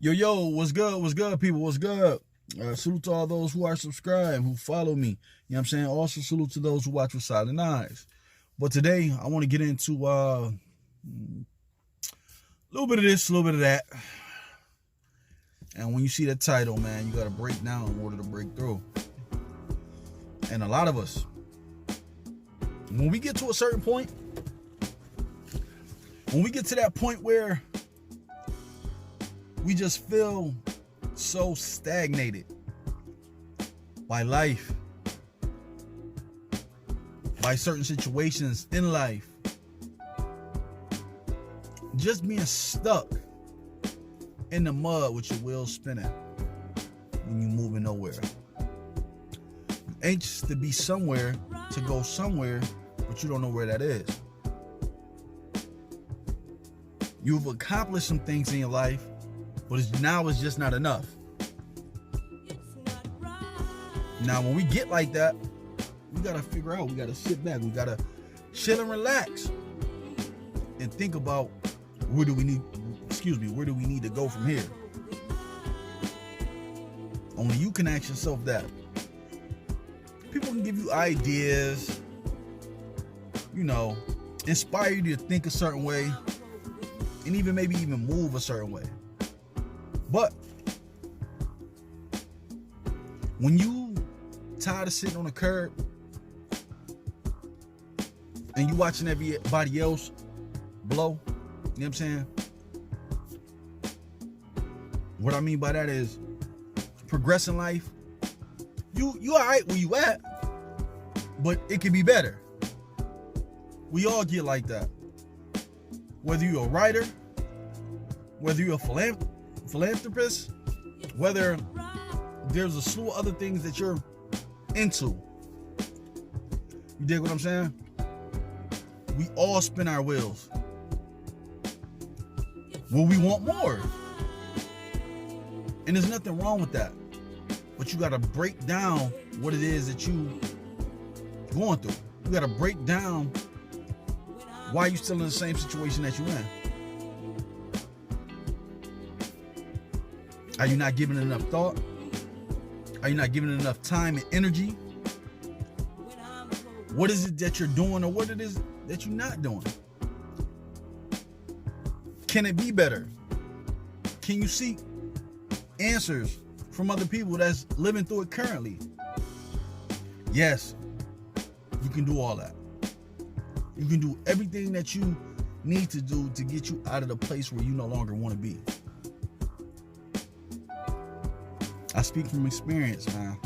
Yo, what's good, people, what's good? Salute to all those who are subscribed, who follow me. You know what I'm saying? Also salute to those who watch with silent eyes. But today, I want to get into a little bit of this, a little bit of that. And when you see that title, man, you got to break down in order to break through. And a lot of us, when we get to a certain point, when we get to that point where we just feel so stagnated by life, by certain situations in life, just being stuck in the mud with your wheels spinning when you're moving nowhere. You're anxious to be somewhere, to go somewhere, but you don't know where that is. You've accomplished some things in your life, but now it's just not enough. Now, when we get like that, we gotta figure out, we gotta sit back, we gotta chill and relax and think about where do we need to go from here? Only you can ask yourself that. People can give you ideas, inspire you to think a certain way, and maybe even move a certain way. But when you tired of sitting on the curb and you watching everybody else blow, you know what I'm saying? What I mean by that is progress in life. You all right where you at, but it can be better. We all get like that. Whether you're a writer, whether you're a philanthropist, whether there's a slew of other things that you're into. You dig what I'm saying? We all spin our wheels. Well, we want more. And there's nothing wrong with that. But you gotta break down what it is that you going through. You gotta break down why you still in the same situation that you're in. Are you not giving it enough thought? Are you not giving it enough time and energy? What is it that you're doing, or what it is that you're not doing? Can it be better? Can you seek answers from other people that's living through it currently? Yes, you can do all that. You can do everything that you need to do to get you out of the place where you no longer want to be. I speak from experience, man.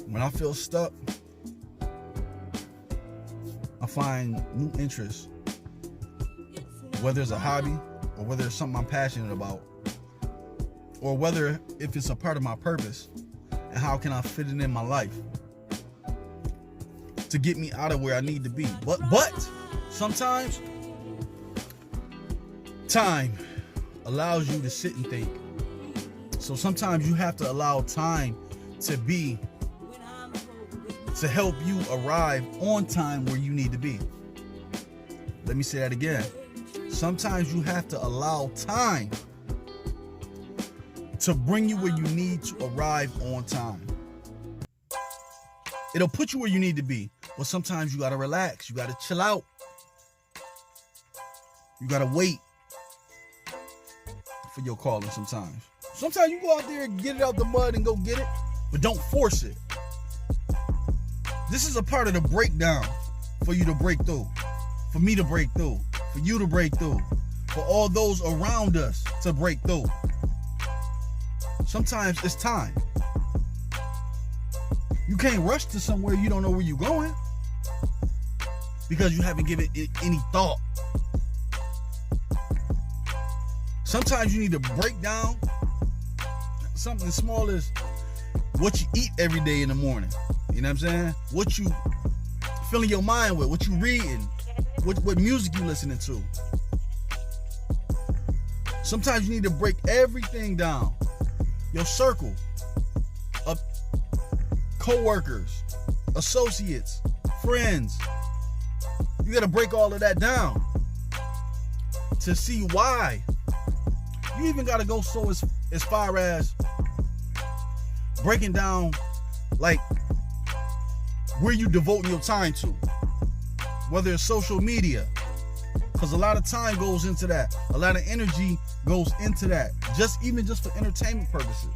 When I feel stuck, I find new interests. Whether it's a hobby, or whether it's something I'm passionate about, or whether if it's a part of my purpose, and how can I fit it in my life to get me out of where I need to be. But sometimes time allows you to sit and think. So sometimes you have to allow time to help you arrive on time where you need to be. Let me say that again. Sometimes you have to allow time to bring you where you need to arrive on time. It'll put you where you need to be, but sometimes you gotta relax. You gotta chill out. You gotta wait for your calling sometimes. Sometimes you go out there and get it out the mud and go get it, but don't force it. This is a part of the breakdown for you to break through, for me to break through, for you to break through, for all those around us to break through. Sometimes it's time. You can't rush to somewhere you don't know where you're going because you haven't given it any thought. Sometimes you need to break down something as small as what you eat every day in the morning. You know what I'm saying? What you filling your mind with, what you reading, what music you listening to. Sometimes you need to break everything down. Your circle of co-workers, associates, friends. You got to break all of that down to see why You even got to go so as far as breaking down, like, where you devoting your time to, whether it's social media, because a lot of time goes into that, a lot of energy goes into that, just for entertainment purposes.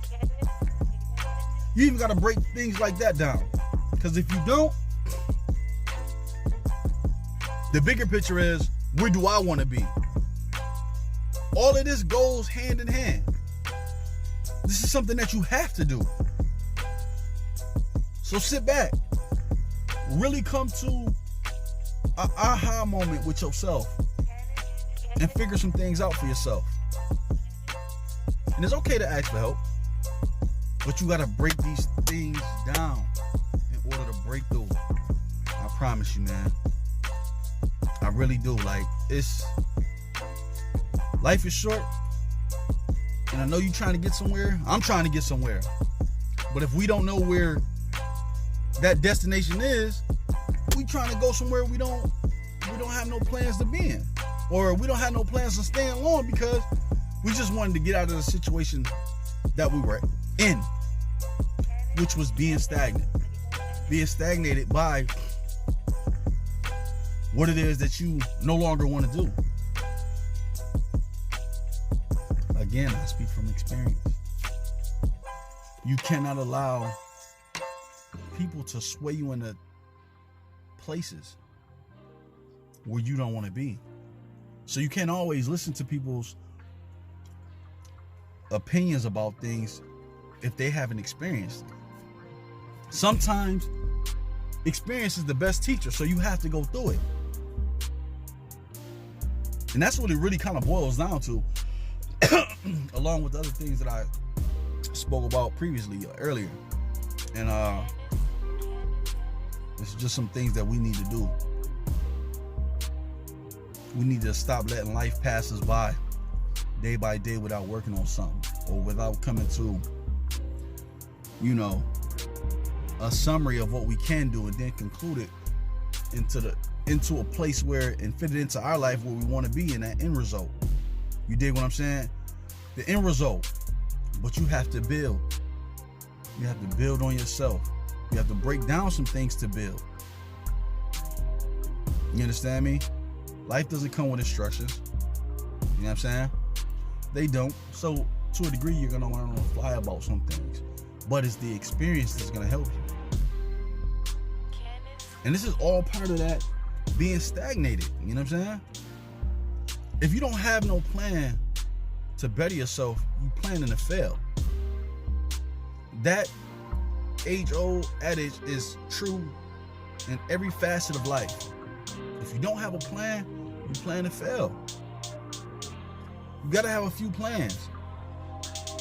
You even got to break things like that down, because if you don't, the bigger picture is, where do I want to be? All of this goes hand in hand. This is something that you have to do. So sit back, really come to an aha moment with yourself and figure some things out for yourself. And it's okay to ask for help, but you got to break these things down in order to break through. I promise you, man. I really do. Like, life is short, and I know you're trying to get somewhere. I'm trying to get somewhere. But if we don't know where that destination is, we trying to go somewhere we don't have no plans to be in, or we don't have no plans to staying long because we just wanted to get out of the situation that we were in, which was being stagnated by what it is that you no longer want to do. Again, I speak from experience. You cannot allow people to sway you into places where you don't want to be. So you can't always listen to people's opinions about things if they haven't experienced it. Sometimes experience is the best teacher, so you have to go through it. And that's what it really kind of boils down to, along with the other things that I spoke about earlier. And it's just some things that we need to do. We need to stop letting life pass us by day by day without working on something, or without coming to, a summary of what we can do and then conclude it into a place where, and fit it into our life where we want to be in that end result. You dig what I'm saying? The end result. But you have to build. You have to build on yourself. You have to break down some things to build. You understand me? Life doesn't come with instructions. You know what I'm saying? They don't. So to a degree, you're going to learn on the fly about some things. But it's the experience that's going to help you. And this is all part of that being stagnated. You know what I'm saying? If you don't have no plan to better yourself, you planning to fail. That age-old adage is true in every facet of life. If you don't have a plan, you plan to fail. You got to have a few plans.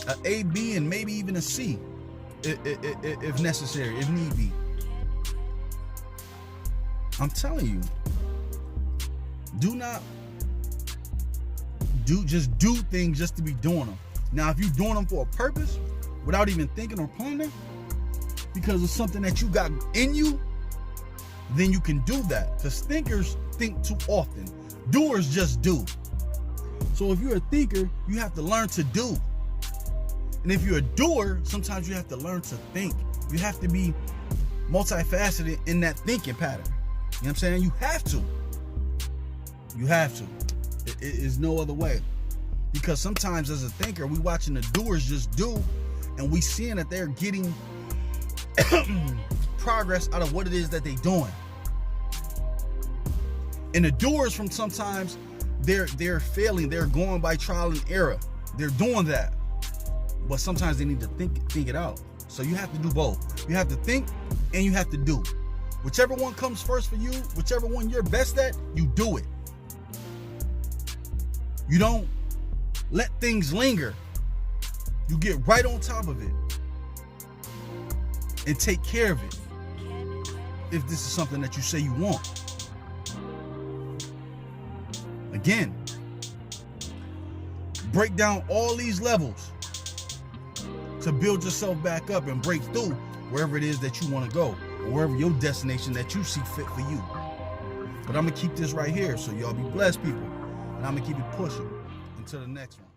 A A, B, and maybe even a C, if necessary, if need be. I'm telling you, just do things just to be doing them. Now, if you're doing them for a purpose, without even thinking or planning, because it's something that you got in you, then you can do that. Because thinkers think too often. Doers just do. So if you're a thinker, you have to learn to do. And if you're a doer, sometimes you have to learn to think. You have to be multifaceted in that thinking pattern. You know what I'm saying? You have to. You have to. It is no other way. Because sometimes as a thinker, we watching the doers just do, and we seeing that they're getting progress out of what it is that they're doing. And the doers, from sometimes they're failing, they're going by trial and error. They're doing that. But sometimes they need to think it out. So you have to do both. You have to think and you have to do. Whichever one comes first for you, whichever one you're best at, you do it. You don't let things linger. You get right on top of it and take care of it. If this is something that you say you want. Again, break down all these levels to build yourself back up and break through wherever it is that you want to go, or wherever your destination that you see fit for you. But I'm going to keep this right here, so y'all be blessed, people. And I'm going to keep it pushing until the next one.